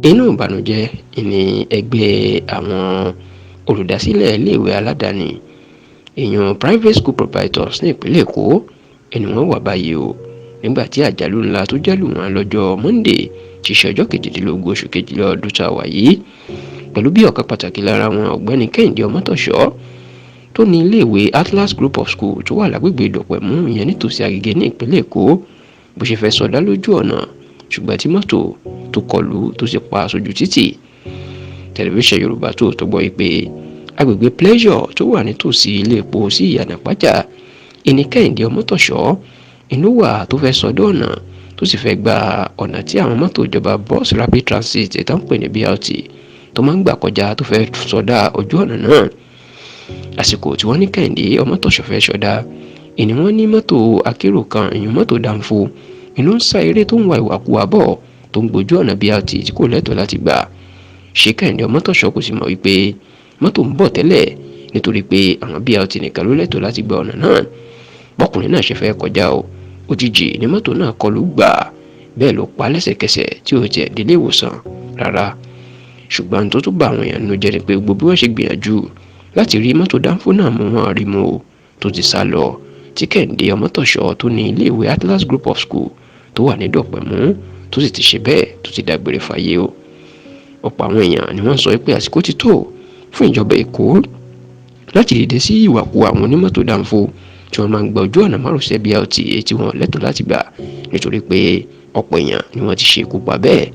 inú ìbànújẹ́ ní ẹgbẹ́ àwọn olùdásílẹ̀ iléèwé aládàáni èèyàn private school proprietors ní ìpínlẹ̀ Èkó ẹni wọ́n wà báyìí o nígbà tí àjálù ńlá tó jálù wọn lọ́jọ́ Monday tí ṣe ọjọ́ 18 oṣù kejìlá ọdún tá a wà yìí pẹ̀lú bí ọ̀kan pàtàkì lára wọn ọ̀gbẹ́ni Kẹ́hìndé Ọmọ́tọ̀ṣọ́ tó ní iléèwé Atlas Group of School tó wà lágbègbè Ìdọ̀pẹ̀mú ìyẹn nítòsí Agége ní ìpínlẹ̀ Èkó bó ṣe fẹ́ sọdá lójú ọ̀nà ṣùgbọ́n tí mọ́tò tó kọlù tó sì pa sójú títì. Tẹlifíṣàn Yorùbá Tòótọ́ gbọ́ pé agbègbè Pleasure tó wà nítòsí ilé epo sí Ìyànà Pàjá ẹni Kẹ́hìndé Ọmọ́tọ̀ṣọ́ inú wà tó fẹ́ sọdọ́ ọ̀nà tó sì fẹ́ gba ọ̀nà tí àwọn mọ́tò ìjọba Bus Rapid Transit tó ń pè ní BRT tó máa ń gbà kọjá tó fẹ́ sọdá ojú ọ̀nà náà. Àsìkò tí wọ́n ní Kẹ́hìndé Ọmọ́tọ̀ṣọ́ fẹ́ sọdá ìní wọ́n ní mọ́tò akérò kan ìyún mọ́tò dánfó inú ń sá eré tó ń wa ìwàkuwà bọ̀ tó ń gbójú ọ̀nà BRT tí kò lẹ́tọ̀ọ́ láti gbà. Ṣé Kẹ́hìndé Ọmọ́tọ̀ṣọ́ kò sì mọ̀ wípé mọ́tò ń bọ̀ tẹ́lẹ̀ nítorí pé àwọn BRT nìkan ló lẹ́tọ̀ọ́ láti gba ọ̀nà náà. Bọ́kùnrin náà ṣe fẹ́ kọjá o òjijì ni mọ́tò náà kọlù gbà bẹ́ẹ̀ ló pa lẹ́sẹ̀kẹsẹ̀ tí ó jẹ́ délé ìwòsàn rárá. Ṣùgbọ́n tó tún bá àwọn èèyàn nínú jẹ́ ni pé gbogbo bí wọ́n ṣe gbìyànjú láti rí mọ́tò dánfó náà mú wọn rí mú o tó ti sá lọ tí Kẹ́hìndé Ọmọ́tọ̀ṣọ́ tó ní iléèwé Atlas Group of School tó wà ní Ìdọ̀pẹ̀mú tó sì ti ṣe bẹ́ẹ̀ tó ti dágbére fáyé o. Ọ̀pọ̀ àwọn èèyàn ni wọ́n sọ pé àsìkò ti tó fún ìjọba Èkó láti dìde sí ìwàkuwà àwọn onímọ́tò dánfó tí wọ́n máa ń gba ojú ọ̀nà márosẹ̀ BRT tí wọ́n lẹ́tọ̀ọ́ láti gbà nítorí pé ọ̀pọ̀ èèyàn ni wọ́n ti ṣekú pa bẹ́ẹ̀